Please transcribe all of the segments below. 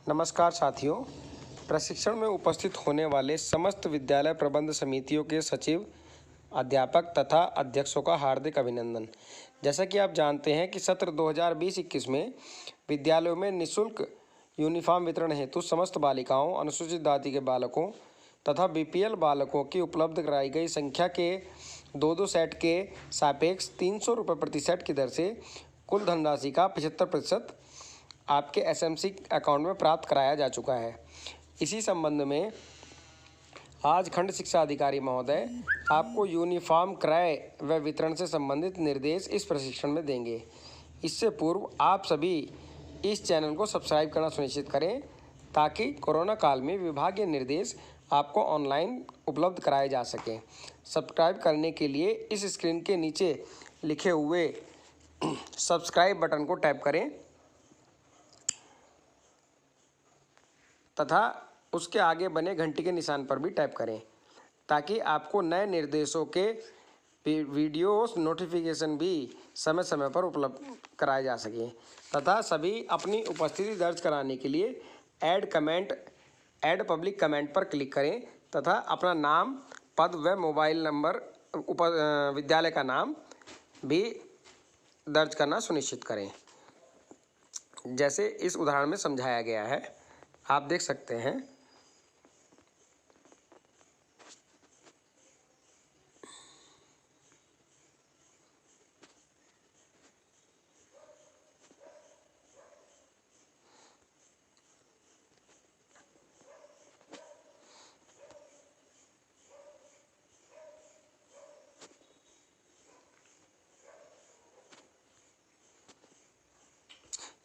नमस्कार साथियों। प्रशिक्षण में उपस्थित होने वाले समस्त विद्यालय प्रबंध समितियों के सचिव, अध्यापक तथा अध्यक्षों का हार्दिक अभिनंदन। जैसा कि आप जानते हैं कि सत्र 2020-21 में विद्यालयों में निःशुल्क यूनिफॉर्म वितरण हेतु समस्त बालिकाओं, अनुसूचित जाति के बालकों तथा बीपीएल बालकों की उपलब्ध कराई गई संख्या के दो सेट के सापेक्ष 300 रुपये प्रति सेट की दर से कुल धनराशि का 75% आपके एसएमसी अकाउंट में प्राप्त कराया जा चुका है। इसी संबंध में आज खंड शिक्षा अधिकारी महोदय आपको यूनिफॉर्म क्रय व वितरण से संबंधित निर्देश इस प्रशिक्षण में देंगे। इससे पूर्व आप सभी इस चैनल को सब्सक्राइब करना सुनिश्चित करें ताकि कोरोना काल में विभागीय निर्देश आपको ऑनलाइन उपलब्ध कराए जा सकें। सब्सक्राइब करने के लिए इस स्क्रीन के नीचे लिखे हुए सब्सक्राइब बटन को टैप करें तथा उसके आगे बने घंटी के निशान पर भी टैप करें ताकि आपको नए निर्देशों के वीडियोस नोटिफिकेशन भी समय समय पर उपलब्ध कराए जा सके तथा सभी अपनी उपस्थिति दर्ज कराने के लिए ऐड पब्लिक कमेंट पर क्लिक करें तथा अपना नाम, पद व मोबाइल नंबर, विद्यालय का नाम भी दर्ज करना सुनिश्चित करें। जैसे इस उदाहरण में समझाया गया है, आप देख सकते हैं।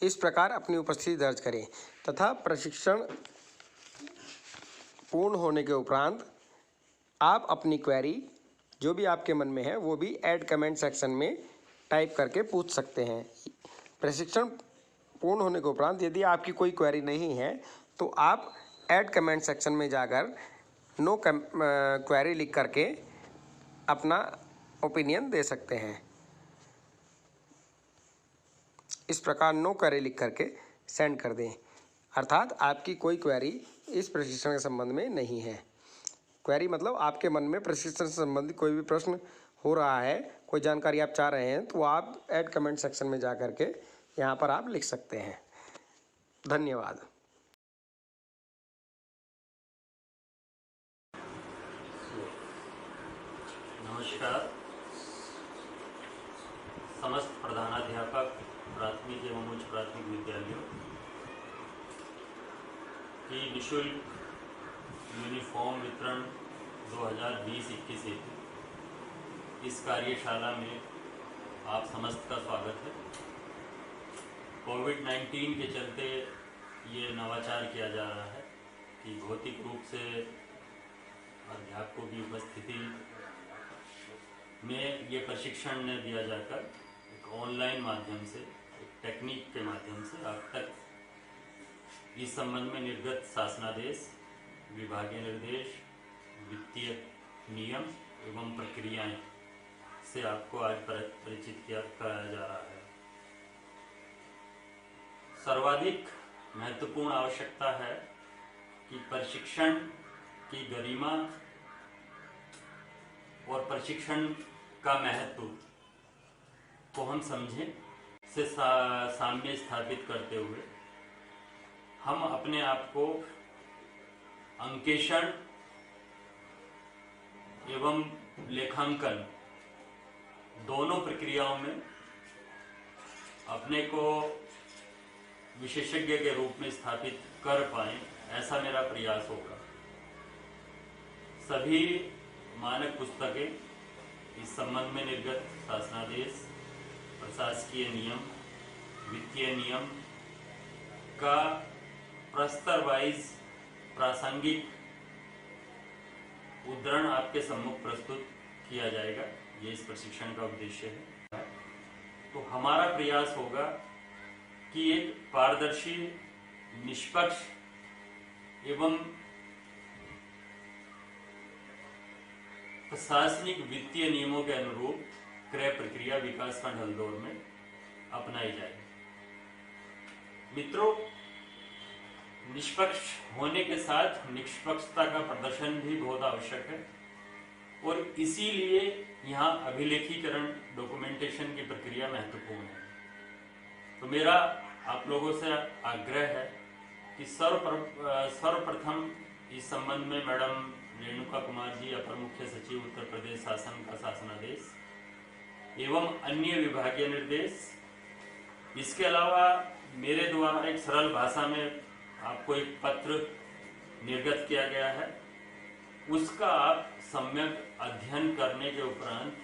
इस प्रकार अपनी उपस्थिति दर्ज करें तथा प्रशिक्षण पूर्ण होने के उपरांत आप अपनी क्वेरी जो भी आपके मन में है वो भी ऐड कमेंट सेक्शन में टाइप करके पूछ सकते हैं। प्रशिक्षण पूर्ण होने के उपरांत यदि आपकी कोई क्वेरी नहीं है तो आप ऐड कमेंट सेक्शन में जाकर नो क्वेरी लिख करके अपना ओपिनियन दे सकते हैं। इस प्रकार नो क्वेरी लिख करके सेंड कर दें, अर्थात आपकी कोई क्वेरी इस प्रशिक्षण के संबंध में नहीं है। क्वेरी मतलब आपके मन में प्रशिक्षण से संबंधित कोई भी प्रश्न हो रहा है, कोई जानकारी आप चाह रहे हैं तो आप ऐड कमेंट सेक्शन में जा करके यहाँ पर आप लिख सकते हैं। धन्यवाद। नमस्कार। समस्त प्रधानाध्यापक प्राथमिक एवं उच्च प्राथमिक विद्यालयों की निःशुल्क यूनिफॉर्म वितरण 2020-21 हेतु इस कार्यशाला में आप समस्त का स्वागत है। कोविड-19 के चलते ये नवाचार किया जा रहा है कि भौतिक रूप से अध्यापकों की उपस्थिति में ये प्रशिक्षण दिया जाकर एक ऑनलाइन माध्यम से, एक टेक्निक के माध्यम से आप तक इस संबंध में निर्गत शासनादेश, विभागीय निर्देश, वित्तीय नियम एवं प्रक्रियाएं से आपको आज परिचित कराया जा रहा है। सर्वाधिक महत्वपूर्ण आवश्यकता है कि प्रशिक्षण की गरिमा और प्रशिक्षण का महत्व को हम समझें, से सामने स्थापित करते हुए हम अपने आप को अंकेक्षण एवं लेखांकन दोनों प्रक्रियाओं में अपने को विशेषज्ञ के रूप में स्थापित कर पाएं, ऐसा मेरा प्रयास होगा। सभी मानक पुस्तकें इस संबंध में निर्गत शासनादेश, प्रशासकीय नियम, वित्तीय नियम का प्रस्तर वाइज प्रासंगिक उद्धरण आपके सम्मुख प्रस्तुत किया जाएगा। ये इस प्रशिक्षण का उद्देश्य है। तो हमारा प्रयास होगा कि एक पारदर्शी, निष्पक्ष एवं प्रशासनिक वित्तीय नियमों के अनुरूप क्रय प्रक्रिया विकासखंड हल्दौर में अपनाई जाए। मित्रों, निष्पक्ष होने के साथ निष्पक्षता का प्रदर्शन भी बहुत आवश्यक है और इसीलिए यहाँ अभिलेखीकरण डॉक्यूमेंटेशन की प्रक्रिया महत्वपूर्ण है। तो मेरा आप लोगों से आग्रह है कि सर्वप्रथम इस संबंध में मैडम रेणुका कुमार जी, अपर मुख्य सचिव उत्तर प्रदेश शासन का शासनादेश एवं अन्य विभागीय निर्देश, इसके अलावा मेरे द्वारा एक सरल भाषा में आपको एक पत्र निर्गत किया गया है, उसका आप सम्यक अध्ययन करने के उपरांत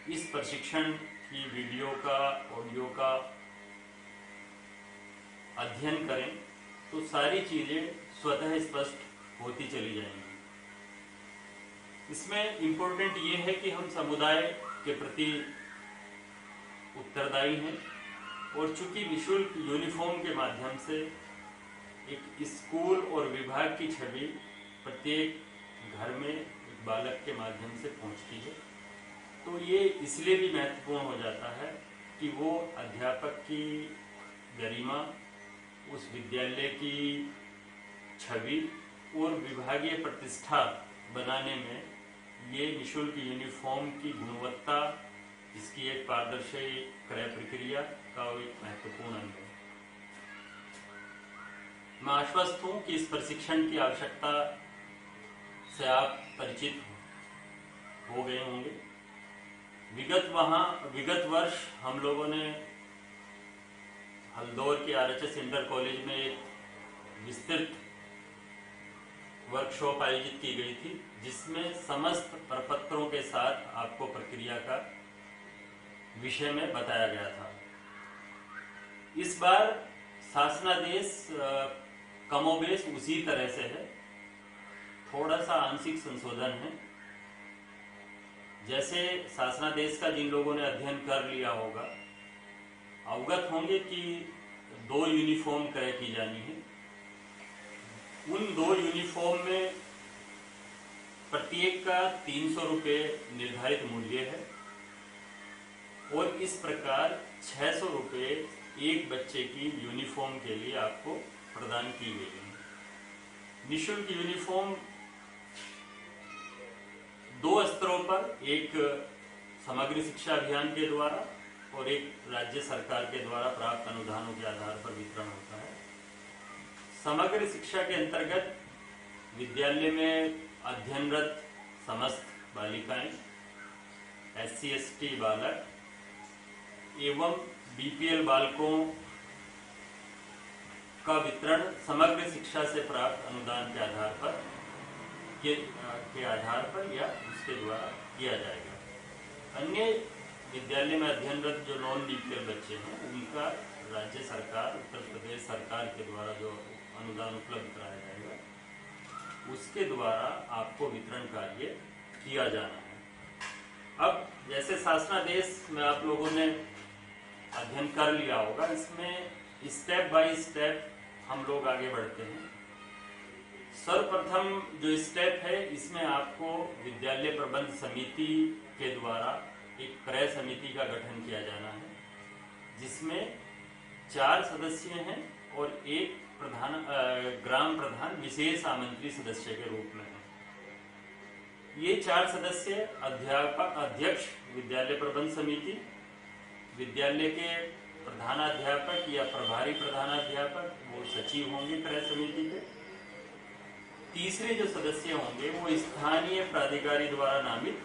इस प्रशिक्षण की वीडियो का, ऑडियो का अध्ययन करें तो सारी चीजें स्वतः स्पष्ट होती चली जाएंगी। इसमें इम्पोर्टेंट ये है कि हम समुदाय के प्रति उत्तरदायी हैं और चूंकि निःशुल्क यूनिफॉर्म के माध्यम से एक स्कूल और विभाग की छवि प्रत्येक घर में एक बालक के माध्यम से पहुंचती है, तो ये इसलिए भी महत्वपूर्ण हो जाता है कि वो अध्यापक की गरिमा, उस विद्यालय की छवि और विभागीय प्रतिष्ठा बनाने में ये निःशुल्क यूनिफॉर्म की गुणवत्ता, इसकी एक पारदर्शी क्रय प्रक्रिया का एक महत्वपूर्ण अंग है। मैं आश्वस्त हूं कि इस प्रशिक्षण की आवश्यकता से आप परिचित हो गए होंगे। विगत वर्ष हम लोगों ने हल्दौर के RHS इंटर कॉलेज में एक विस्तृत वर्कशॉप आयोजित की गई थी, जिसमें समस्त प्रपत्रों के साथ आपको प्रक्रिया का विषय में बताया गया था। इस बार शासनादेश कमोबेश उसी तरह से है, थोड़ा सा आंशिक संशोधन है। जैसे शासनादेश का जिन लोगों ने अध्ययन कर लिया होगा, अवगत होंगे कि 2 यूनिफॉर्म क्रय की जानी है। उन 2 यूनिफॉर्म में प्रत्येक का 300 रुपये निर्धारित मूल्य है और इस प्रकार 600 रुपये एक बच्चे की यूनिफॉर्म के लिए आपको प्रदान की गई है। निःशुल्क यूनिफॉर्म 2 स्तरों पर, एक समग्र शिक्षा अभियान के द्वारा और एक राज्य सरकार के द्वारा प्राप्त अनुदानों के आधार पर वितरण होता है। समग्र शिक्षा के अंतर्गत विद्यालय में अध्ययनरत समस्त बालिकाएं, SC/ST बालक एवं BPL बालकों का वितरण समग्र शिक्षा से प्राप्त अनुदान के आधार पर या उसके द्वारा किया जाएगा। अन्य विद्यालय में अध्ययनरत जो नॉन BPL बच्चे हैं, उनका राज्य सरकार, उत्तर प्रदेश सरकार के द्वारा जो अनुदान उपलब्ध कराया जाएगा, उसके द्वारा आपको वितरण कार्य किया जाना है। अब जैसे शासनादेश में आप लोगों ने अध्ययन कर लिया होगा, इसमें स्टेप बाय स्टेप हम लोग आगे बढ़ते हैं। सर्वप्रथम जो स्टेप है, इसमें आपको विद्यालय प्रबंध समिति के द्वारा एक क्रय समिति का गठन किया जाना है, जिसमें 4 सदस्य हैं और एक ग्राम प्रधान विशेष आमंत्रित सदस्य के रूप में है। ये 4 सदस्य अध्यक्ष विद्यालय प्रबंध समिति, विद्यालय के प्रधानाध्यापक या प्रभारी प्रधानाध्यापक, वो सचिव होंगे क्रय समिति के। तीसरे जो सदस्य होंगे वो स्थानीय प्राधिकारी द्वारा नामित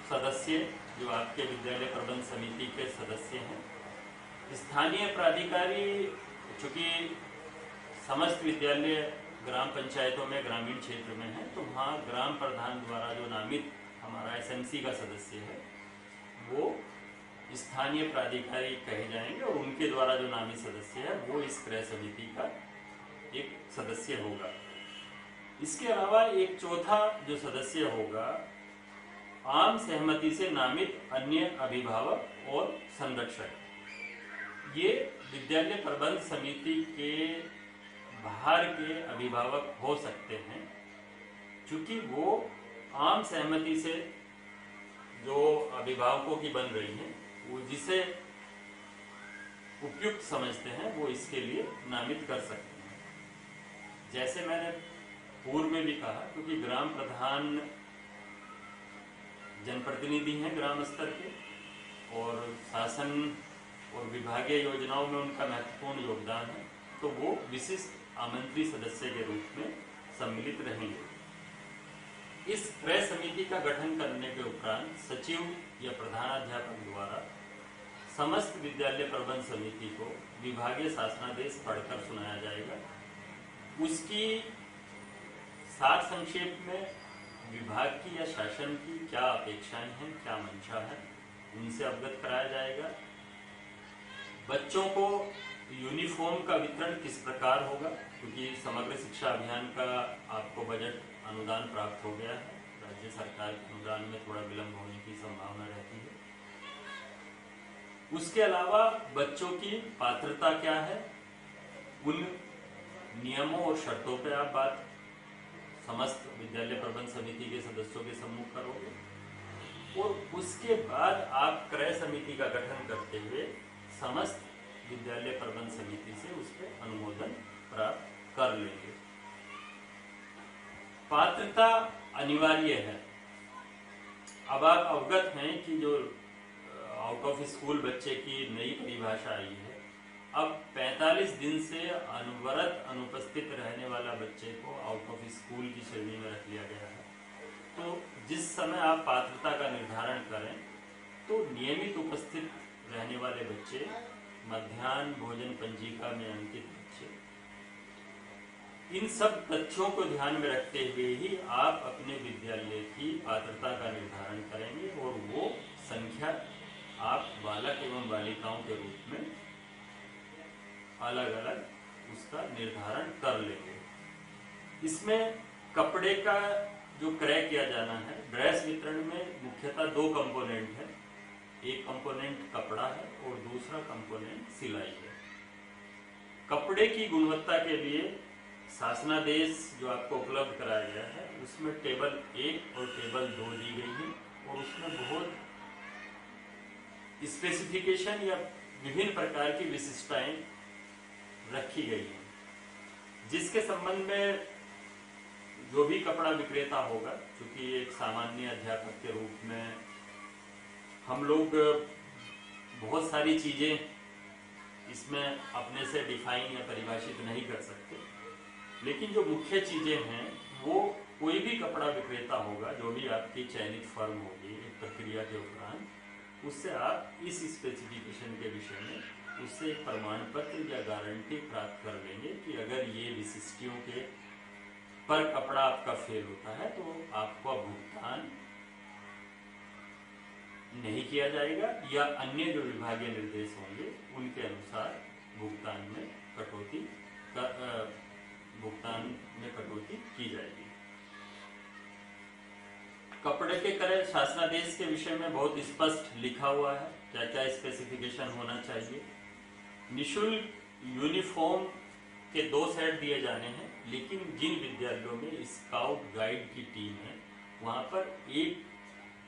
सदस्य, जो आपके विद्यालय प्रबंध समिति के सदस्य हैं। स्थानीय प्राधिकारी, चूंकि समस्त विद्यालय ग्राम पंचायतों में ग्रामीण क्षेत्र में है, तो वहाँ ग्राम प्रधान द्वारा जो नामित हमारा SMC का सदस्य है, वो स्थानीय प्राधिकारी कहे जाएंगे और उनके द्वारा जो नामित सदस्य है वो इस क्रय समिति का एक सदस्य होगा। इसके अलावा एक चौथा जो सदस्य होगा, आम सहमति से नामित अन्य अभिभावक और संरक्षक। ये विद्यालय प्रबंध समिति के बाहर के अभिभावक हो सकते हैं, क्योंकि वो आम सहमति से जो अभिभावकों की बन रही हैं, वो जिसे उपयुक्त समझते हैं वो इसके लिए नामित कर सकते हैं। जैसे मैंने पूर्व में भी कहा, क्योंकि ग्राम प्रधान जनप्रतिनिधि हैं ग्राम स्तर के, और शासन और विभागीय योजनाओं में उनका महत्वपूर्ण योगदान है, तो वो विशिष्ट आमंत्रित सदस्य के रूप में सम्मिलित रहेंगे। इस क्रय समिति का गठन करने के उपरांत सचिव या प्रधानाध्यापक द्वारा समस्त विद्यालय प्रबंध समिति को विभागीय शासनादेश पढ़कर सुनाया जाएगा। उसकी सार संक्षेप में विभाग की या शासन की क्या अपेक्षाएं हैं, क्या मंशा है, उनसे अवगत कराया जाएगा। बच्चों को यूनिफॉर्म का वितरण किस प्रकार होगा, क्योंकि समग्र शिक्षा अभियान का आपको बजट अनुदान प्राप्त हो गया है। राज्य सरकार के अनुदान में थोड़ा विलंब होने की संभावना रहती है। उसके अलावा बच्चों की पात्रता क्या है, उन नियमों और शर्तों पर आप बात समस्त विद्यालय प्रबंध समिति के सदस्यों के सम्मुख करोगे, और उसके बाद आप क्रय समिति का गठन करते हुए समस्त विद्यालय प्रबंध समिति से उस पर अनुमोदन प्राप्त कर लेंगे। पात्रता अनिवार्य है। अब आप अवगत हैं कि जो आउट ऑफ स्कूल बच्चे की नई परिभाषा आई है, अब 45 दिन से अनवरत अनुपस्थित रहने वाला बच्चे को आउट ऑफ स्कूल की श्रेणी में रख लिया गया है। तो जिस समय आप पात्रता का निर्धारण करें, तो नियमित उपस्थित रहने वाले बच्चे, मध्याह्न भोजन पंजिका में अंकित बच्चे, इन सब तथ्यों को ध्यान में रखते हुए ही आप अपने विद्यालय की पात्रता का निर्धारण करेंगे, और वो संख्या आप बालक एवं बालिकाओं के रूप में अलग अलग उसका निर्धारण कर लेंगे। इसमें कपड़े का जो क्रय किया जाना है, ड्रेस वितरण में मुख्यतः 2 कंपोनेंट है। एक कंपोनेंट कपड़ा है और दूसरा कंपोनेंट सिलाई है। कपड़े की गुणवत्ता के लिए शासनादेश जो आपको उपलब्ध कराया गया है, उसमें टेबल 1 और टेबल 2 दी गई है, और उसमें बहुत स्पेसिफिकेशन या विभिन्न प्रकार की विशिष्टताएं रखी गई हैं, जिसके संबंध में जो भी कपड़ा विक्रेता होगा, क्योंकि एक सामान्य अध्यापक के रूप में हम लोग बहुत सारी चीजें इसमें अपने से डिफाइन या परिभाषित नहीं कर सकते, लेकिन जो मुख्य चीजें हैं वो कोई भी कपड़ा विक्रेता होगा, जो भी आपकी चयनित फर्म होगी एक प्रक्रिया के उपरांत, उससे आप इस स्पेसिफिकेशन के विषय में उससे एक प्रमाण पत्र या गारंटी प्राप्त कर लेंगे कि अगर ये विशिष्टियों के पर कपड़ा आपका फेल होता है तो आपको भुगतान नहीं किया जाएगा, या अन्य जो विभागीय निर्देश होंगे उनके अनुसार भुगतान में कटौती की जाएगी। कपड़े के क्रय शासनादेश के विषय में बहुत स्पष्ट लिखा हुआ है क्या क्या स्पेसिफिकेशन होना चाहिए। निःशुल्क यूनिफॉर्म के 2 सेट दिए जाने हैं, लेकिन जिन विद्यालयों में स्काउट गाइड की टीम है, वहां पर एक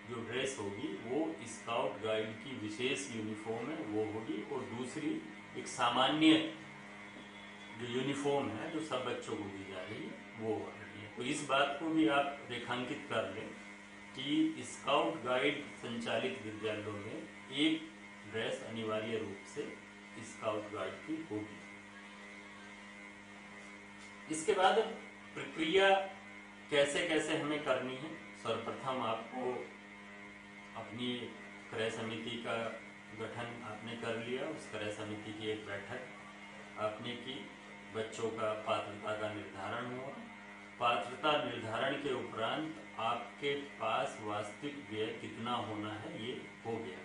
जो ड्रेस होगी वो स्काउट गाइड की विशेष यूनिफॉर्म है वो होगी, और दूसरी एक सामान्य जो यूनिफॉर्म है जो सब बच्चों को दी जा रही है वो हो रही है। तो इस बात को भी आप रेखांकित कर लें कि स्काउट गाइड संचालित विद्यालयों में एक ड्रेस अनिवार्य रूप से स्काउट गाइड की होगी। इसके बाद प्रक्रिया कैसे कैसे हमें करनी है। सर्वप्रथम आपको अपनी क्रय समिति का गठन आपने कर लिया, उस क्रय समिति की एक बैठक आपने की, बच्चों का पात्रता का निर्धारण हुआ। पात्रता निर्धारण के उपरांत आपके पास वास्तविक व्यय कितना होना है ये हो गया।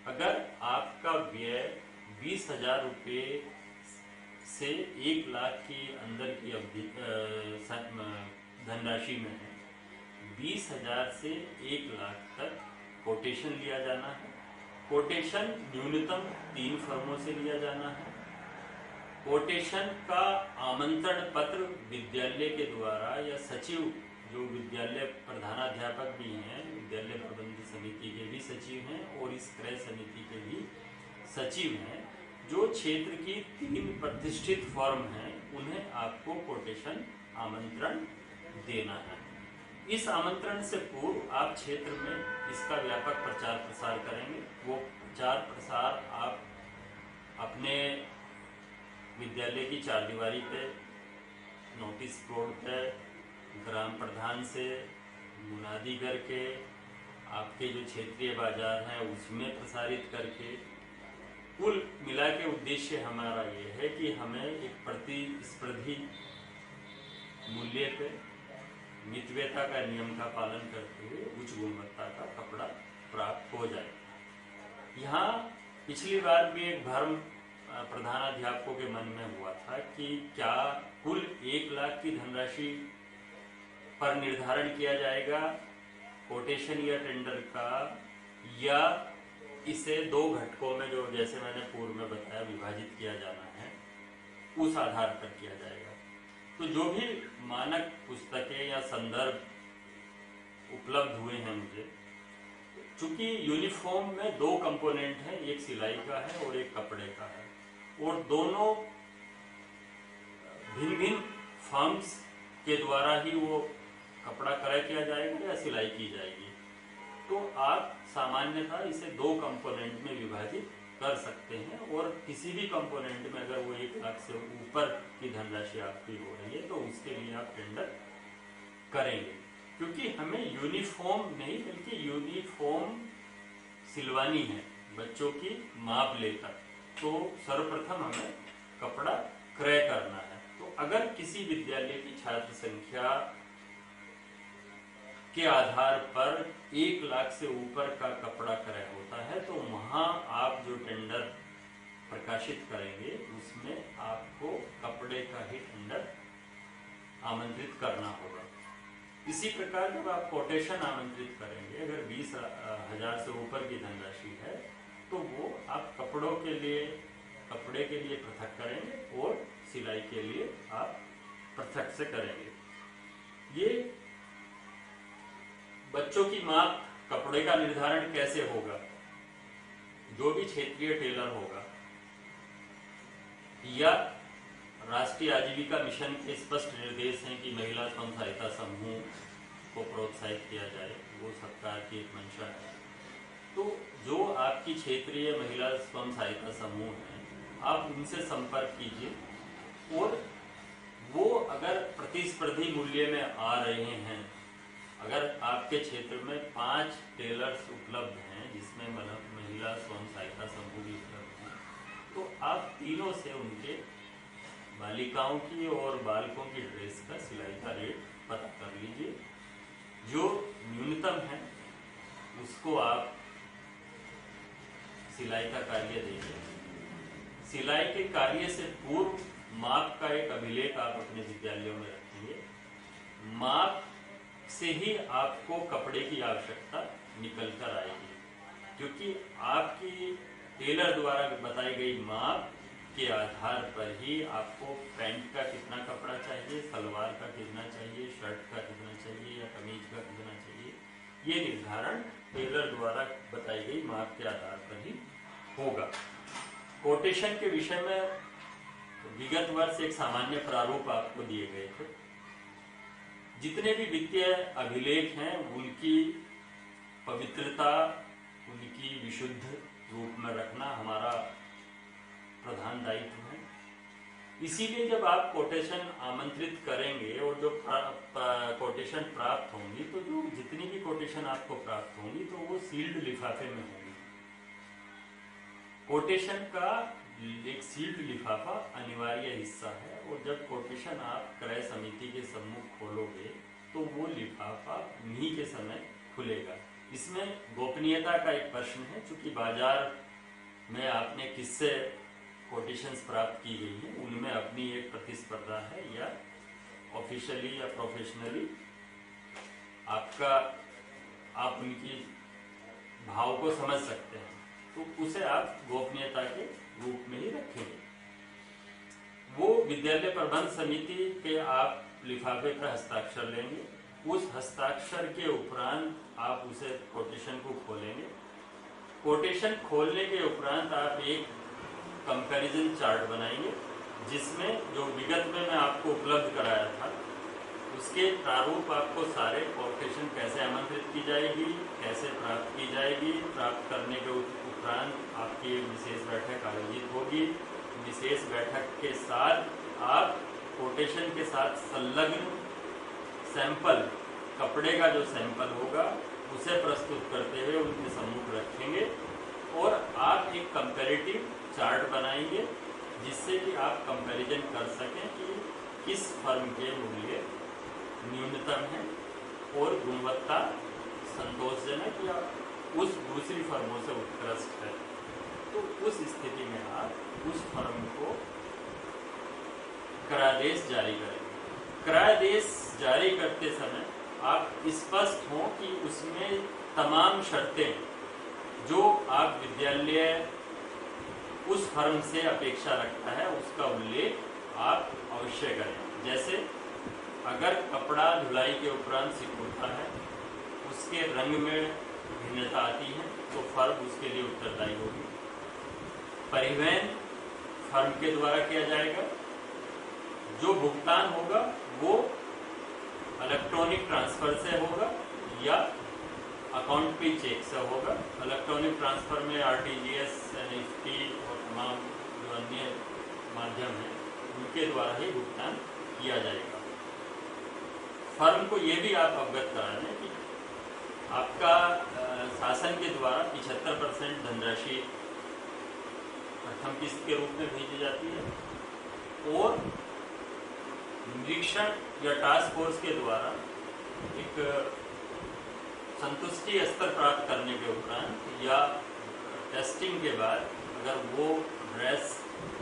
अगर आपका व्यय 20,000 रुपये से 1 लाख के अंदर की अवधि धनराशि में है, 20,000 से 1 लाख तक कोटेशन लिया जाना है। कोटेशन न्यूनतम 3 फर्मों से लिया जाना है। कोटेशन का आमंत्रण पत्र विद्यालय के द्वारा या सचिव जो विद्यालय प्रधानाध्यापक भी हैं, विद्यालय प्रबंध समिति के भी सचिव हैं और इस क्रय समिति के भी सचिव हैं, जो क्षेत्र की 3 प्रतिष्ठित फर्म हैं उन्हें उन्हें आपको कोटेशन आमंत्रण देना है। इस आमंत्रण से पूर्व आप क्षेत्र में इसका व्यापक प्रचार प्रसार करेंगे। वो प्रचार प्रसार आप अपने विद्यालय की चारदीवारी पे, नोटिस बोर्ड पे, ग्राम प्रधान से मुनादी करके, आपके जो क्षेत्रीय बाजार हैं उसमें प्रसारित करके, कुल मिला के उद्देश्य हमारा ये है कि हमें एक प्रतिस्पर्धी मूल्य पे मितव्ययता का नियम का पालन करते हुए उच्च गुणवत्ता का कपड़ा प्राप्त हो जाए। यहाँ पिछली बार भी एक भ्रम प्रधानाध्यापकों के मन में हुआ था कि क्या कुल 1 लाख की धनराशि पर निर्धारण किया जाएगा कोटेशन या टेंडर का, या इसे 2 घटकों में, जो जैसे मैंने पूर्व में बताया, विभाजित किया जाना है, उस आधार पर किया जाएगा। तो जो भी मानक पुस्तकें या संदर्भ उपलब्ध हुए हैं मुझे, चूंकि यूनिफॉर्म में 2 कंपोनेंट हैं, एक सिलाई का है और एक कपड़े का है, और दोनों भिन्न भिन्न फर्म्स के द्वारा ही वो कपड़ा क्रय किया जाएगा या सिलाई की जाएगी। तो आप सामान्यतः इसे 2 कंपोनेंट में विभाजित कर सकते हैं, और किसी भी कंपोनेंट में अगर वो 1 लाख से ऊपर की धनराशि आपकी हो रही है तो उसके लिए आप टेंडर करेंगे, क्योंकि हमें यूनिफॉर्म नहीं बल्कि यूनिफॉर्म सिलवानी है बच्चों की माप लेकर। तो सर्वप्रथम हमें कपड़ा क्रय करना है। तो अगर किसी विद्यालय की छात्र संख्या के आधार पर 1 लाख से ऊपर का कपड़ा क्रय होता है तो वहां आप जो टेंडर प्रकाशित करेंगे उसमें आपको कपड़े का ही टेंडर आमंत्रित करना होगा। इसी प्रकार जब आप कोटेशन आमंत्रित करेंगे, अगर 20,000 से ऊपर की धनराशि है तो वो आप कपड़े के लिए पृथक करेंगे और सिलाई के लिए आप पृथक से करेंगे। ये बच्चों की माप कपड़े का निर्धारण कैसे होगा? जो भी क्षेत्रीय टेलर होगा या राष्ट्रीय आजीविका मिशन के स्पष्ट निर्देश हैं कि महिला स्वयं सहायता समूह को प्रोत्साहित किया जाए, वो सरकार की एक मंशा है। तो जो आपकी क्षेत्रीय महिला स्वयं सहायता समूह हैं, आप उनसे संपर्क कीजिए, और वो अगर प्रतिस्पर्धी मूल्य में आ रहे हैं, अगर आपके क्षेत्र में 5 टेलर्स उपलब्ध हैं जिसमें महिला स्वयं सहायता समूह भी उपलब्ध हैं, तो आप तीनों से उनके बालिकाओं की और बालकों की ड्रेस का सिलाई का रेट पता कर लीजिए। जो न्यूनतम है उसको आप सिलाई का कार्य देंगे। सिलाई के कार्य से पूर्व माप का एक अभिलेख आप अपने विद्यालयों में रखेंगे। माप से ही आपको कपड़े की आवश्यकता निकल कर आएगी, क्योंकि आपकी टेलर द्वारा बताई गई माप के आधार पर ही आपको पैंट का कितना कपड़ा चाहिए, सलवार का कितना चाहिए, शर्ट का कितना चाहिए या कमीज का कितना चाहिए, ये निर्धारण टेलर द्वारा बताई गई माप के आधार पर ही होगा। कोटेशन के विषय में विगत वर्ष एक सामान्य प्रारूप आपको दिए गए थे। जितने भी वित्तीय अभिलेख हैं उनकी पवित्रता, उनकी विशुद्ध रूप में रखना हमारा प्रधान दायित्व है। इसीलिए जब आप कोटेशन आमंत्रित करेंगे और जो कोटेशन प्राप्त होंगी, तो जो जितनी भी कोटेशन आपको प्राप्त होंगी तो वो सील्ड लिफाफे में होंगी। कोटेशन का एक सील्ड लिफाफा अनिवार्य हिस्सा है, और जब कोटेशन आप क्रय समिति के सम्मुख खोलोगे तो वो लिफाफा उन्हीं के समय खुलेगा। इसमें गोपनीयता का एक प्रश्न है, चूंकि बाजार में आपने किससे कोटेशंस प्राप्त की गई हैं उनमें अपनी एक प्रतिस्पर्धा है, या ऑफिशियली या प्रोफेशनली आप उनकी भाव को समझ सकते हैं, तो उसे आप गोपनीयता के रूप में ही रखेंगे। वो विद्यालय प्रबंध समिति के आप लिफाफे पर हस्ताक्षर लेंगे। उस हस्ताक्षर के उपरांत आप उसे कोटेशन को खोलेंगे। कोटेशन खोलने के उपरांत आप एक कंपैरिजन चार्ट बनाएंगे जिसमें जो विगत में मैं आपको उपलब्ध कराया था उसके प्रारूप आपको सारे कोटेशन कैसे आमंत्रित की जाएगी, कैसे प्राप्त की जाएगी, प्राप्त करने के उपरांत आपकी विशेष बैठक आयोजित होगी। विशेष बैठक के साथ आप कोटेशन के साथ संलग्न सैंपल, कपड़े का जो सैंपल होगा उसे प्रस्तुत करते हुए उनके सम्मुख रखेंगे और आप एक कंपैरेटिव चार्ट बनाएंगे जिससे कि आप कंपैरिजन कर सकें कि किस फर्म के मूल्य न्यूनतम है और गुणवत्ता संतोषजनक या उस दूसरी फर्मों से उत्कृष्ट है। तो उस स्थिति में आप उस फर्म को क्रयादेश जारी करेंगे। क्रयादेश जारी करते समय आप स्पष्ट हों कि उसमें तमाम शर्तें जो आप विद्यालय उस फर्म से अपेक्षा रखता है उसका उल्लेख आप अवश्य करें। जैसे अगर कपड़ा धुलाई के उपरांत सिकुड़ता है, उसके रंग में भिन्नता आती है, तो फर्म उसके लिए उत्तरदायी होगी। परिवहन फर्म के द्वारा किया जाएगा। जो भुगतान होगा वो इलेक्ट्रॉनिक ट्रांसफर से होगा या अकाउंट पे चेक से होगा। इलेक्ट्रॉनिक ट्रांसफर में आरटीजीएस, एनईएफटी और तमाम जो अन्य माध्यम हैं उनके द्वारा ही भुगतान किया जाएगा। फर्म को ये भी आप अवगत करा दें कि आपका शासन के द्वारा 75% धनराशि प्रथम किस्त के रूप में भेजी जाती है और निरीक्षण या टास्क फोर्स के द्वारा एक संतुष्टि स्तर प्राप्त करने के उपरांत या टेस्टिंग के बाद अगर वो ड्रेस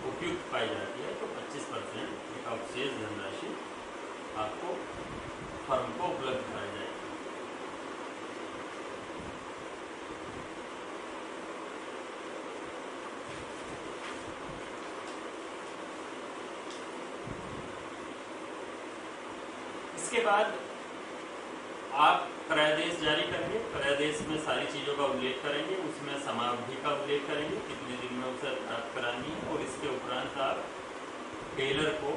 उपयुक्त पाई जाती है तो 25% एक अवशेष धनराशि आपको फर्म को उपलब्ध कराई जाएगी। इसके बाद आप क्रयादेश जारी करेंगे। क्रयादेश में सारी चीज़ों का उल्लेख करेंगे, उसमें समावधि का उल्लेख करेंगे, कितने दिन में उसे प्राप्त करानी है और इसके उपरांत आप टेलर को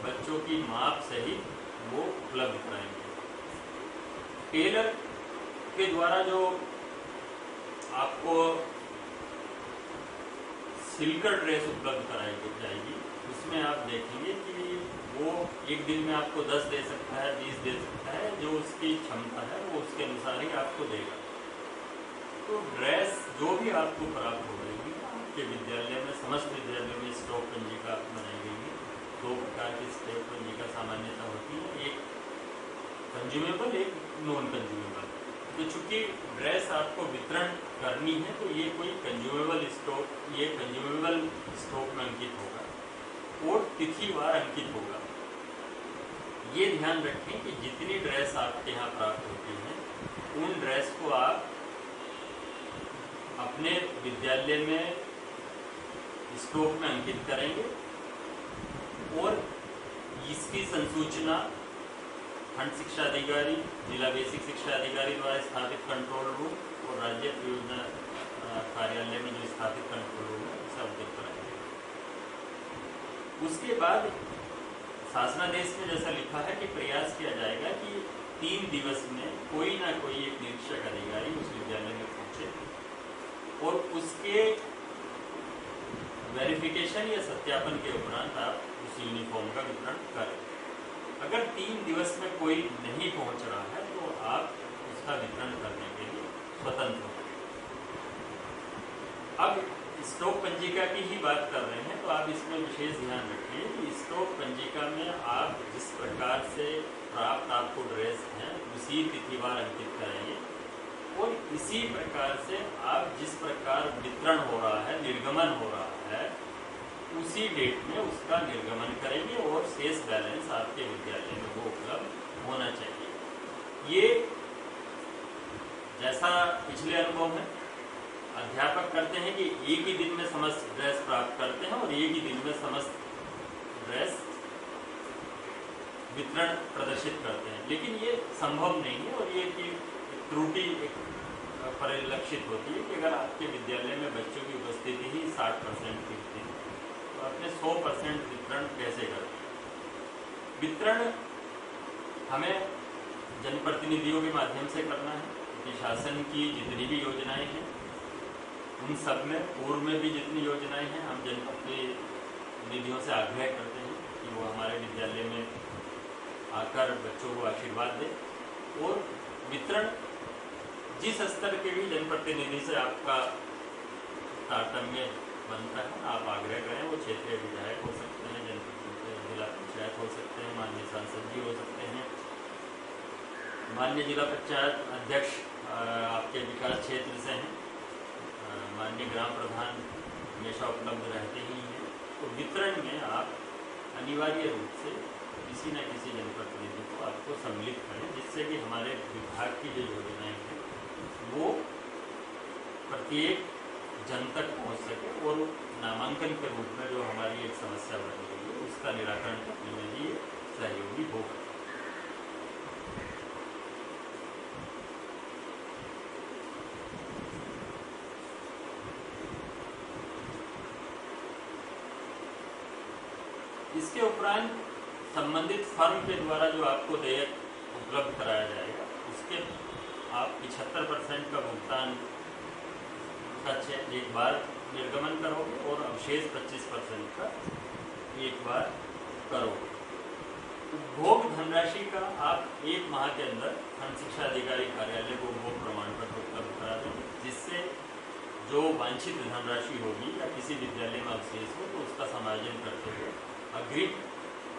बच्चों की माप सहित वो उपलब्ध कराएंगे। टेलर के द्वारा जो आपको सिलकर ड्रेस उपलब्ध कराई जाएगी उसमें आप देखेंगे कि वो एक दिन में आपको 10 दे सकता है, 20 दे सकता है, जो उसकी क्षमता है वो उसके अनुसार ही आपको देगा। तो ड्रेस जो भी आपको प्राप्त हो रही है आपके विद्यालय में, समस्त विद्यालय में स्टॉक पंजिका बनाई गई है। 2 प्रकार की स्टॉक पंजिका सामान्यतः होती है, एक कंज्यूमेबल, एक नॉन कंज्यूमेबल। तो चूंकि ड्रेस आपको वितरण करनी है तो ये कोई कंज्यूमेबल स्टॉक, ये कंज्यूमेबल स्टॉक में अंकित होगा और तिथिवार अंकित होगा। ये ध्यान रखें कि जितनी ड्रेस आपके यहाँ प्राप्त होती है उन ड्रेस को आप अपने विद्यालय में स्टॉक में अंकित करेंगे और इसकी संसूचना खंड शिक्षा अधिकारी, जिला बेसिक शिक्षा अधिकारी द्वारा स्थापित कंट्रोल रूम और राज्य परियोजना कार्यालय में जो स्थापित कंट्रोल रूम है उसे अवगत कराएंगे। उसके बाद शासनादेश में जैसा लिखा है कि प्रयास किया जाएगा कि 3 दिवस में कोई ना कोई एक निरीक्षक अधिकारी उस विद्यालय में पहुंचे और उसके वेरिफिकेशन या सत्यापन के उपरांत आप उस यूनिफॉर्म का वितरण करें। अगर 3 दिवस में कोई नहीं पहुंच रहा है तो आप उसका वितरण करने के लिए स्वतंत्र हैं। अब स्टॉक पंजिका की ही बात कर रहे हैं तो आप इसमें विशेष ध्यान रखिए कि स्टॉक पंजिका में आप जिस प्रकार से प्राप्त आपको ड्रेस हैं उसी तिथिवार अंकित करेंगे और इसी प्रकार से आप जिस प्रकार वितरण हो रहा है, निर्गमन हो रहा है, उसी डेट में उसका निर्गमन करेंगे और शेष बैलेंस आपके विद्यालय में वो उपलब्ध होना चाहिए। ये जैसा पिछले अनुभव में अध्यापक करते हैं कि एक ही दिन में समस्त ड्रेस प्राप्त करते हैं और एक ही दिन में समस्त ड्रेस वितरण प्रदर्शित करते हैं, लेकिन ये संभव नहीं है और ये कि त्रुटि परिलक्षित होती है कि अगर आपके विद्यालय में बच्चों की उपस्थिति ही 60% की होती है तो अपने 100% वितरण कैसे करते हैं। वितरण हमें जनप्रतिनिधियों के माध्यम से करना है कि शासन की जितनी भी योजनाएं हैं उन सब में, पूर्व में भी जितनी योजनाएं हैं, हम जनप्रतिनिधियों से आग्रह करते हैं कि वो हमारे विद्यालय में आकर बच्चों को आशीर्वाद दें। और वितरण जिस स्तर के भी जनप्रतिनिधि से आपका तारतम्य बनता है, आप आग्रह करें। वो क्षेत्रीय विधायक हो सकते हैं, जनप्रतिनिधि जिला पंचायत हो सकते हैं, माननीय सांसद जी हो सकते हैं, माननीय जिला पंचायत अध्यक्ष आपके विकास क्षेत्र से हैं, माननीय ग्राम प्रधान हमेशा उपलब्ध रहते ही हैं। तो वितरण में आप अनिवार्य रूप से किसी न किसी जनप्रतिनिधि को आपको सम्मिलित करें, जिससे कि हमारे विभाग की जो योजनाएं हैं वो प्रत्येक जन तक पहुंच सके और नामांकन के रूप में जो हमारी एक समस्या बनी हुई है उसका निराकरण करने में भी सहयोगी होगा। इसके उपरांत संबंधित फर्म के द्वारा जो आपको देयक उपलब्ध कराया जाएगा उसके आप 75% का भुगतान का एक बार निर्गमन करोगे और अवशेष 25% का एक बार करोगे। उपभोग धनराशि का आप 1 माह के अंदर खंड शिक्षा अधिकारी कार्यालय को उपभोग प्रमाण पत्र उपलब्ध करा देंगे, जिससे जो वांछित धनराशि होगी या किसी विद्यालय में अवशेष हो तो उसका समायोजन करते हुए अग्रिम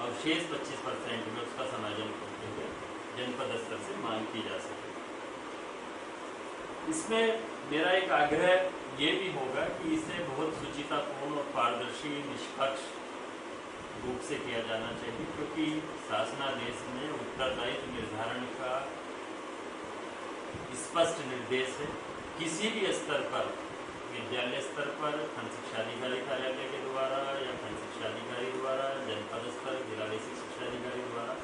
अवशेष 25% में उसका समायोजन करते हुए जनपद स्तर से मांग की जा सके। इसमें मेरा एक आग्रह ये भी होगा कि इसे बहुत सुचितापूर्ण और पारदर्शी निष्पक्ष रूप से किया जाना चाहिए, क्योंकि शासनादेश में उत्तरदायित्व निर्धारण का स्पष्ट निर्देश है। किसी भी स्तर पर, विद्यालय स्तर पर खंड शिक्षा अधिकारी कार्यालय के द्वारा या खंड शिक्षा अधिकारी द्वारा, जनपद स्तर जिला बेसिक शिक्षा अधिकारी द्वारा,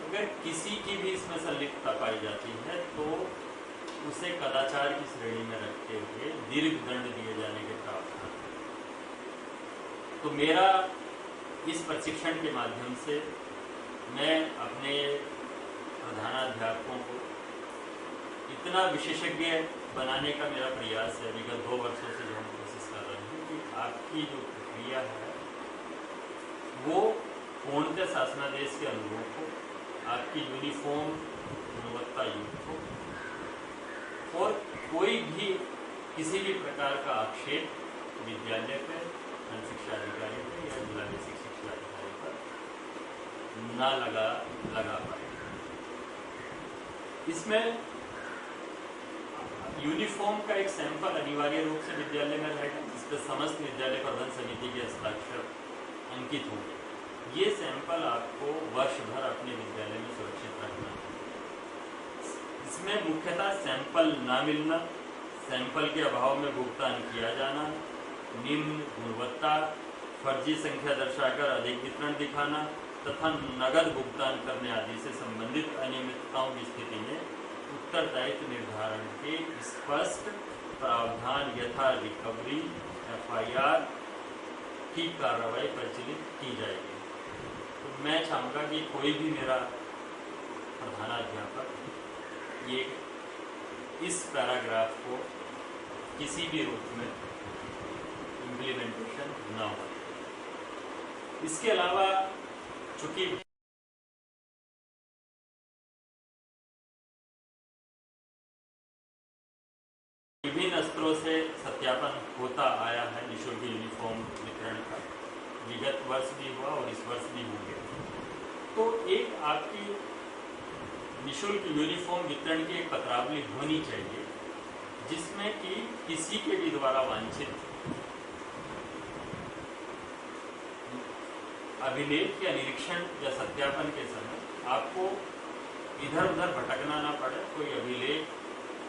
अगर किसी की भी इसमें संलिप्तता पाई जाती है तो उसे कदाचार की श्रेणी में रखते हुए दीर्घ दंड दिए जाने के प्रावधान। तो मेरा इस प्रशिक्षण के माध्यम से मैं अपने प्रधानाध्यापकों को इतना विशेषज्ञ बनाने का मेरा प्रयास है। विगत 2 वर्षों से जो हम कोशिश कर रहे हैं कि आपकी जो प्रक्रिया है वो पूर्णतः शासनादेश के अनुरूप हो, आपकी यूनिफॉर्म गुणवत्ता युक्त हो और कोई भी किसी भी प्रकार का आक्षेप विद्यालय पर, खंड शिक्षा अधिकारी पर या जिला बेसिक शिक्षा अधिकारी पर ना लगा पाए। इसमें यूनिफॉर्म का एक सैंपल अनिवार्य रूप से विद्यालय में रहेगा, जिस पर समस्त विद्यालय प्रबंधन समिति के हस्ताक्षर अंकित होंगे। ये सैंपल आपको वर्ष भर अपने विद्यालय में सुरक्षित रखना है। इसमें मुख्यतः सैंपल ना मिलना, सैंपल के अभाव में भुगतान किया जाना, निम्न गुणवत्ता, फर्जी संख्या दर्शाकर अधिक वितरण दिखाना तथा नगद भुगतान करने आदि से संबंधित अनियमितताओं की स्थिति में उत्तरदायित्व निर्धारण के स्पष्ट प्रावधान यथा रिकवरी FIR की कार्रवाई प्रचलित की जाएगी। तो मैं चाहूँगा कि कोई भी मेरा प्रधानाध्यापक ये इस पैराग्राफ को किसी भी रूप में इम्प्लीमेंटेशन ना हो। इसके अलावा चूंकि विभिन्न स्तरों से सत्यापन होता आया है निःशुल्क यूनिफॉर्म वितरण का, विगत वर्ष भी हुआ और इस वर्ष भी होंगे, तो एक आपकी निःशुल्क यूनिफॉर्म वितरण की एक पत्रावली होनी चाहिए जिसमें कि किसी के भी द्वारा वांछित अभिलेख या निरीक्षण या सत्यापन के समय आपको इधर उधर भटकना ना पड़े। कोई अभिलेख,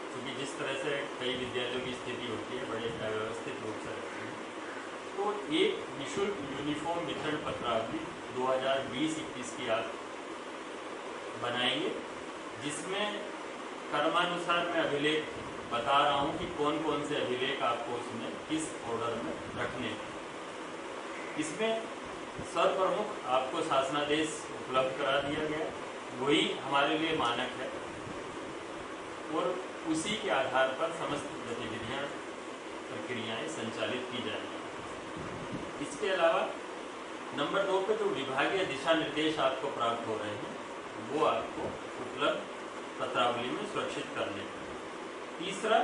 क्योंकि जिस तरह से कई विद्यालयों की स्थिति होती है, बड़े अव्यवस्थित रूप से रहती है, तो एक निःशुल्क यूनिफॉर्म वितरण पत्रावली 2020-21 की आप बनाएंगे, जिसमें क्रमानुसार मैं अभिलेख बता रहा हूँ कि कौन कौन से अभिलेख आपको उसमें किस ऑर्डर में रखने हैं। इसमें सर्वप्रमुख आपको शासनादेश उपलब्ध करा दिया गया, वही हमारे लिए मानक है और उसी के आधार पर समस्त गतिविधियाँ प्रक्रियाएं संचालित की जाएंगी। इसके अलावा नंबर 2 पे जो विभागीय दिशा निर्देश आपको प्राप्त हो रहे हैं वो आपको उपलब्ध पत्रावली में सुरक्षित करने। तीसरा,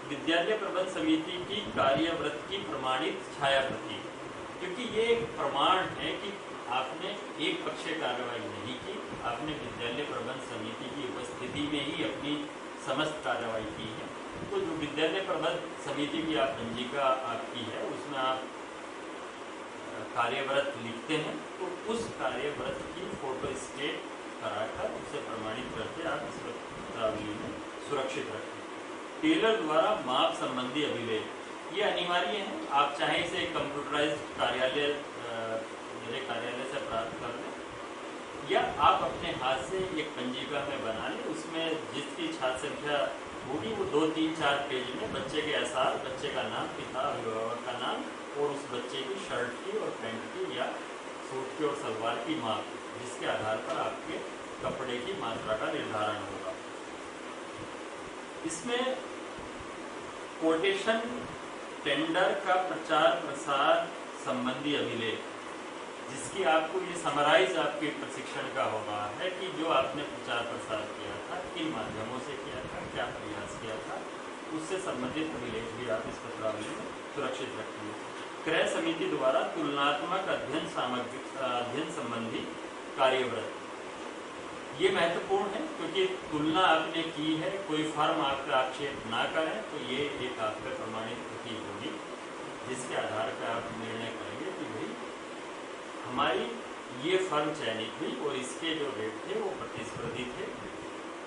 विद्यालय प्रबंध समिति की कार्यव्रत की प्रमाणित छाया प्रति, क्योंकि ये एक प्रमाण है कि आपने एक पक्षीय कार्रवाई नहीं की, आपने विद्यालय प्रबंध समिति की उपस्थिति में ही अपनी समस्त कार्रवाई की है। तो जो विद्यालय प्रबंध समिति की आप पंजिका आपकी है उसमें आप कार्यव्रत लिखते हैं, तो उस कार्यव्रत की फोटो स्टेट कराकर उसे प्रमाणित करके आप इस पत्रावली में सुरक्षित रखें। टेलर द्वारा माप संबंधी अभिलेख ये अनिवार्य है। आप चाहे इसे कंप्यूटराइज्ड कार्यालय मेरे कार्यालय से प्राप्त कर लें या आप अपने हाथ से एक पंजिका में बना लें। उसमें जिसकी छात्र संख्या होगी वो 2, 3, 4 पेज में बच्चे के आसार, बच्चे का नाम, पिता अभिभावक का नाम और उस बच्चे की शर्ट की और पैंट की या सूट की और सलवार की माप, जिसके आधार पर आपके कपड़े की मात्रा का निर्धारण होगा। इसमें कोटेशन टेंडर का प्रचार प्रसार संबंधी अभिलेख, जिसकी आपको ये समराइज आपके प्रशिक्षण का होगा है कि जो आपने प्रचार प्रसार किया था, किन माध्यमों से किया था, क्या प्रयास किया था, उससे संबंधित अभिलेख भी आप इस पत्रावली में सुरक्षित रखेंगे। क्रय समिति द्वारा तुलनात्मक अध्ययन संबंधी कार्यव्रत, ये महत्वपूर्ण है क्योंकि तुलना आपने की है, कोई फर्म आपका आक्षेप ना करें तो ये एक आपका प्रमाणित प्रति होगी, जिसके आधार पर आप निर्णय करेंगे कि भाई हमारी ये फर्म चयनित हुई और इसके जो रेट थे वो प्रतिस्पर्धी थे,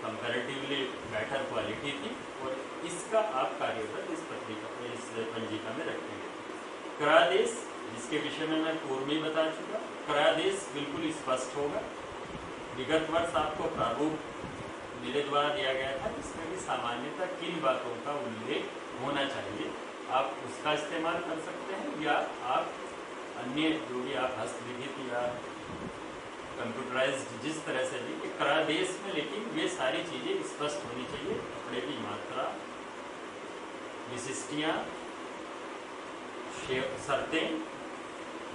कंपैरेटिवली बेटर क्वालिटी थी और इसका आप कार्यव्रत इस पंजिका में रखेंगे। करादेश, जिसके विषय में मैं पूर्व में बता चुका, करादेश बिल्कुल स्पष्ट होगा। विगत वर्ष आपको प्रारूप मेरे द्वारा दिया गया था, इसमें भी सामान्यतः किन बातों का उल्लेख होना चाहिए आप उसका इस्तेमाल कर सकते हैं या आप अन्य जो भी आप हस्तलिखित या कंप्यूटराइज्ड जिस तरह से भी करादेश में, लेकिन ये सारी चीज़ें स्पष्ट होनी चाहिए। कपड़े की मात्रा, विशिष्टियाँ, शर्तें,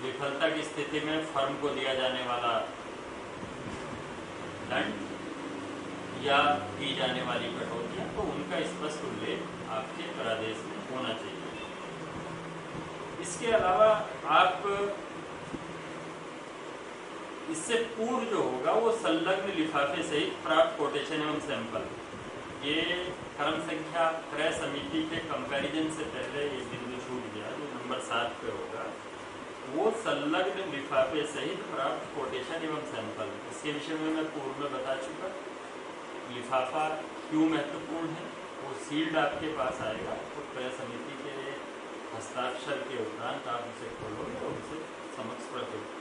विफलता की स्थिति में फर्म को दिया जाने वाला दंड या की जाने वाली कटौतियाँ, तो उनका स्पष्ट उल्लेख आपके करादेश में होना चाहिए। इसके अलावा आप इससे पूर्व जो होगा वो संलग्न लिफाफे सहित प्राप्त कोटेशन एवं सैंपल, ये क्रम संख्या क्रय समिति के कंपैरिजन से पहले ये बिंदु छूट गया, जो नंबर 7 पे होगा, वो संलग्न लिफाफे सहित प्राप्त कोटेशन एवं सैंपल। इसके विषय में मैं पूर्व में बता चुका। लिफाफा क्यों महत्वपूर्ण है, वो सील्ड आपके पास आएगा तो क्रय समिति के हस्ताक्षर के उपरांत आप उसे खोलोगे और उसे समक्ष रखोगे।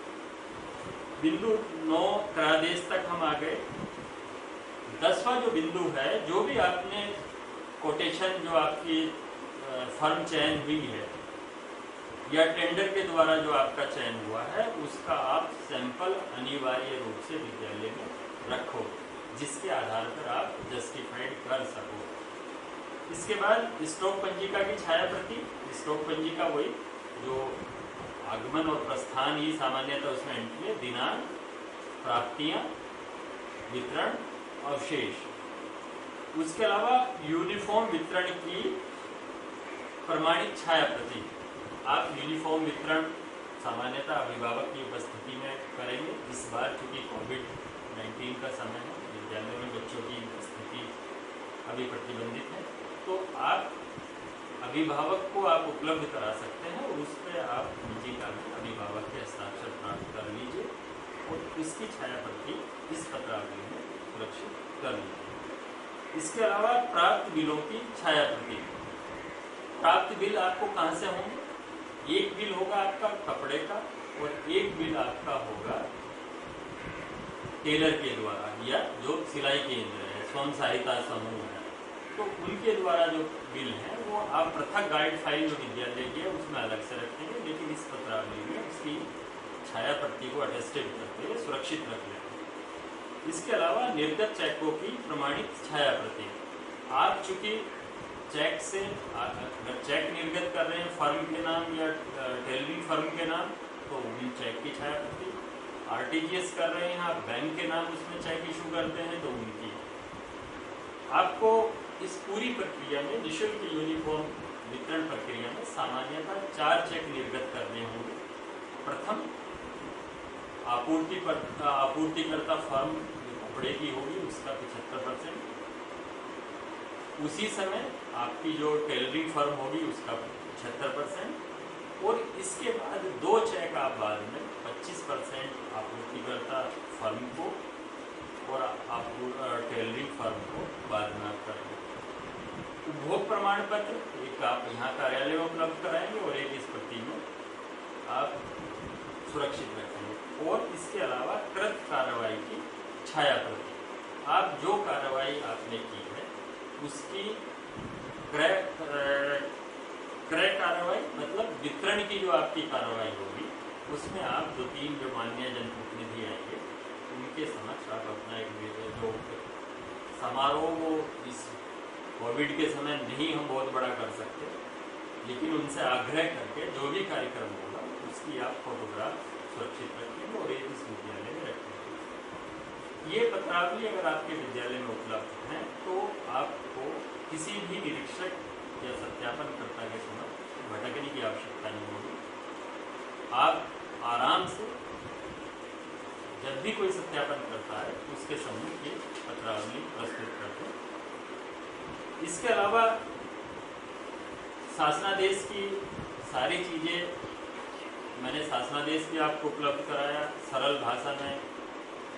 बिंदु 9 करादेश तक हम आ गए। 10वां जो बिंदु है, जो भी आपने कोटेशन जो आपकी फर्म चयन हुई है या टेंडर के द्वारा जो आपका चयन हुआ है, उसका आप सैंपल अनिवार्य रूप से विद्यालय में रखो, जिसके आधार पर आप जस्टिफाइड कर सको। इसके बाद स्टॉक पंजिका की छाया प्रति। स्टॉक पंजिका वही जो आगमन और प्रस्थान ही सामान्यतः उसमें एंट्री है, दिनांक, प्राप्तियां, वितरण, अवशेष। उसके अलावा यूनिफॉर्म वितरण की प्रमाणित छाया प्रति। आप यूनिफॉर्म वितरण सामान्यतः अभिभावक की उपस्थिति में करेंगे। इस बार चूँकि कोविड-19 का समय है, विद्यालयों में बच्चों की उपस्थिति अभी प्रतिबंधित है, तो आप अभिभावक को आप उपलब्ध करा सकते हैं और उस पर आप पंजिका में अभिभावक के हस्ताक्षर प्राप्त कर लीजिए और इसकी छाया प्रति इस पत्रावली में सुरक्षित कर लीजिए। इसके अलावा प्राप्त बिलों की छाया प्रति। प्राप्त बिल आपको कहाँ से होंगे? एक बिल होगा आपका कपड़े का और एक बिल आपका होगा टेलर के द्वारा या जो सिलाई केंद्र है, स्वयं सहायता समूह है, तो उनके द्वारा जो बिल है वो वो आप पृथक गाइड फाइल जो विद्यालय की है उसमें अलग से रखेंगे, लेकिन इस पत्रावली में उसकी छाया प्रति को अटेस्टेड करके सुरक्षित रख लेंगे। इसके अलावा निर्गत चेकों की प्रमाणित छाया प्रति, आप चूंकि चेक से अगर चेक निर्गत कर रहे हैं फर्म के नाम या टेलरिंग फर्म के नाम तो उन चेक की छाया प्रति, आरटीजीएस कर रहे हैं आप बैंक के नाम उसमें चेक इशू करते हैं तो उनकी। आपको इस पूरी प्रक्रिया में निःशुल्क यूनिफॉर्म वितरण प्रक्रिया में सामान्यतः 4 चेक निर्गत करने होंगे। प्रथम आपूर्तिकर्ता फर्म कपड़े की होगी उसका 75%, उसी समय आपकी जो टेलरिंग फर्म होगी उसका 76%, और इसके बाद 2 चेक आप बाद में 25% आपूर्तिकर्ता फर्म को और टेलरिंग फर्म को बाद में आप करेंगे। उपभोग प्रमाण पत्र एक आप यहाँ कार्यालय में उपलब्ध कराएंगे और एक इस प्रति में आप सुरक्षित रखेंगे। और इसके अलावा कृत कार्रवाई की छाया प्रति, आप जो कार्रवाई आपने की है उसकी क्रय कार्रवाई मतलब वितरण की जो आपकी कार्रवाई होगी उसमें आप 2-3 जो माननीय जनप्रतिनिधि आएंगे उनके समक्ष आप अपना एक जो समारोह वो इस कोविड के समय नहीं हम बहुत बड़ा कर सकते, लेकिन उनसे आग्रह करके जो भी कार्यक्रम होगा उसकी आप फोटोग्राफ सुरक्षित रखेंगे और एक इस विद्यालय में रखेंगे। ये पत्रावली अगर आपके विद्यालय में उपलब्ध है तो आपको किसी भी निरीक्षक या सत्यापनकर्ता के समक्ष भटकने की आवश्यकता नहीं होगी। आप आराम से जब भी कोई सत्यापन करता है उसके सम्मुख ये पत्रावली प्रस्तुत करते हैं। इसके अलावा शासनादेश की सारी चीज़ें मैंने शासनादेश भी आपको उपलब्ध कराया, सरल भाषा में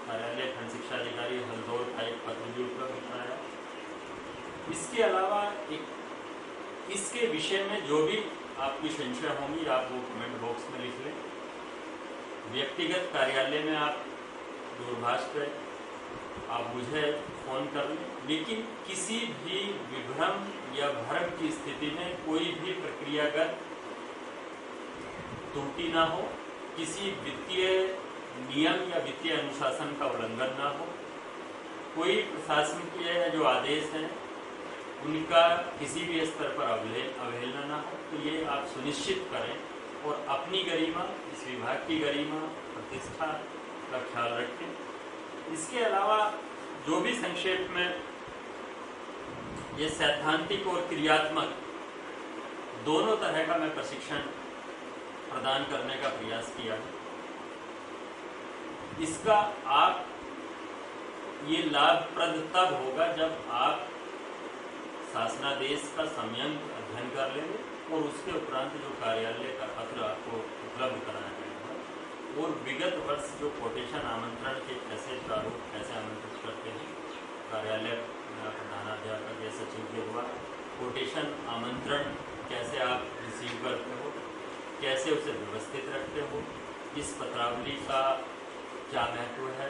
कार्यालय खंड शिक्षा अधिकारी हल्दौर का एक पत्र भी उपलब्ध कराया। इसके अलावा एक इसके विषय में जो भी आपकी संशय होंगी आप वो कमेंट बॉक्स में लिख लें। व्यक्तिगत कार्यालय में आप दूरभाष पर आप मुझे फ़ोन कर लें, लेकिन किसी भी विभ्रम या भ्रम की स्थिति में कोई भी प्रक्रियागत त्रुटि ना हो, किसी वित्तीय नियम या वित्तीय अनुशासन का उल्लंघन ना हो, कोई प्रशासनिक जो आदेश हैं उनका किसी भी स्तर पर अवहेलना ना हो, तो ये आप सुनिश्चित करें और अपनी गरिमा, इस विभाग की गरिमा प्रतिष्ठा का ख्याल रखें। इसके अलावा जो भी संक्षेप में ये सैद्धांतिक और क्रियात्मक दोनों तरह का मैं प्रशिक्षण प्रदान करने का प्रयास किया है, इसका आप ये लाभप्रद तब होगा जब आप शासनादेश का सम्यक अध्ययन कर लेंगे और उसके उपरांत जो कार्यालय का पत्र आपको उपलब्ध कराया जाएगा और विगत वर्ष जो कोटेशन आमंत्रण के कैसे प्रारूप कैसे आमंत्रित करते हैं कार्यालय प्रधानाध्यापक या सचिव के द्वारा, कोटेशन आमंत्रण कैसे आप रिसीव करते हो, कैसे उसे व्यवस्थित रखते हो, इस पत्रावली का क्या महत्व है,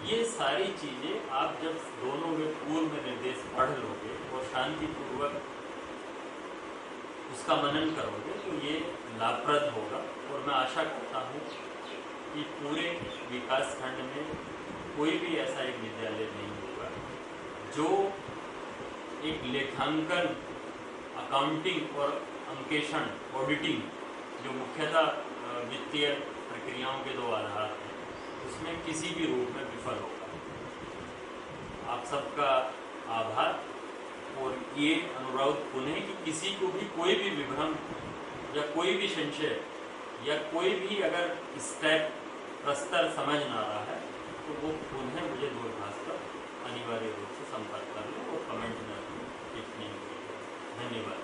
ये सारी चीज़ें आप जब दोनों में पूर्व में निर्देश पढ़ लोगे और शांतिपूर्वक उसका मनन करोगे तो ये लाभप्रद होगा। और मैं आशा करता हूँ कि पूरे विकास खंड में कोई भी ऐसा एक विद्यालय नहीं होगा जो एक लेखांकन, अकाउंटिंग और अंकेक्षण ऑडिटिंग जो मुख्यतः वित्तीय प्रक्रियाओं के 2 आधार हैं उसमें किसी भी रूप में विफल होगा। आप सबका आभार और ये अनुरोध पुनः कि किसी को भी कोई भी विभ्रम या कोई भी संशय या कोई भी अगर स्टेप प्रस्तर समझ ना रहा है तो वो पुनः मुझे दूरभाष पर अनिवार्य रूप से संपर्क कर लें और कमेंट में टिप्पणी करें। धन्यवाद।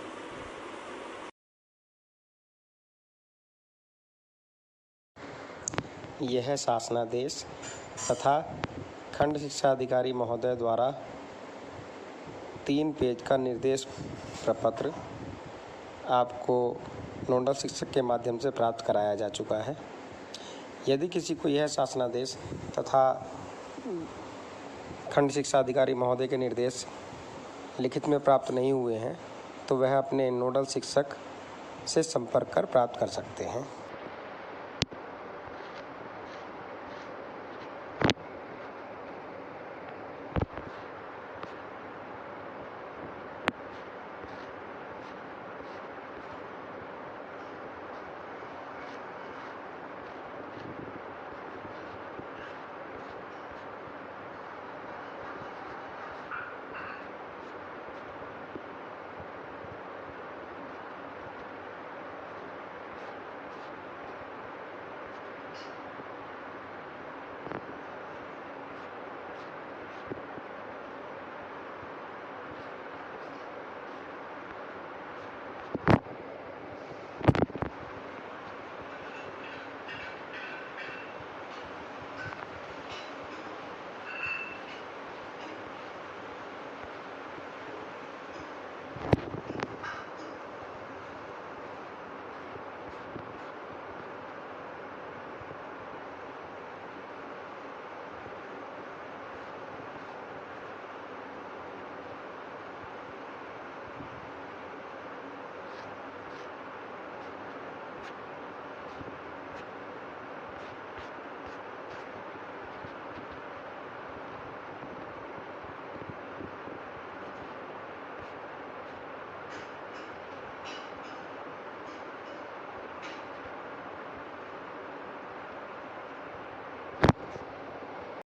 यह शासनादेश तथा खंड शिक्षा अधिकारी महोदय द्वारा 3 पेज का निर्देश प्रपत्र आपको नोडल शिक्षक के माध्यम से प्राप्त कराया जा चुका है। यदि किसी को यह शासनादेश तथा खंड शिक्षा अधिकारी महोदय के निर्देश लिखित में प्राप्त नहीं हुए हैं तो वह अपने नोडल शिक्षक से संपर्क कर प्राप्त कर सकते हैं।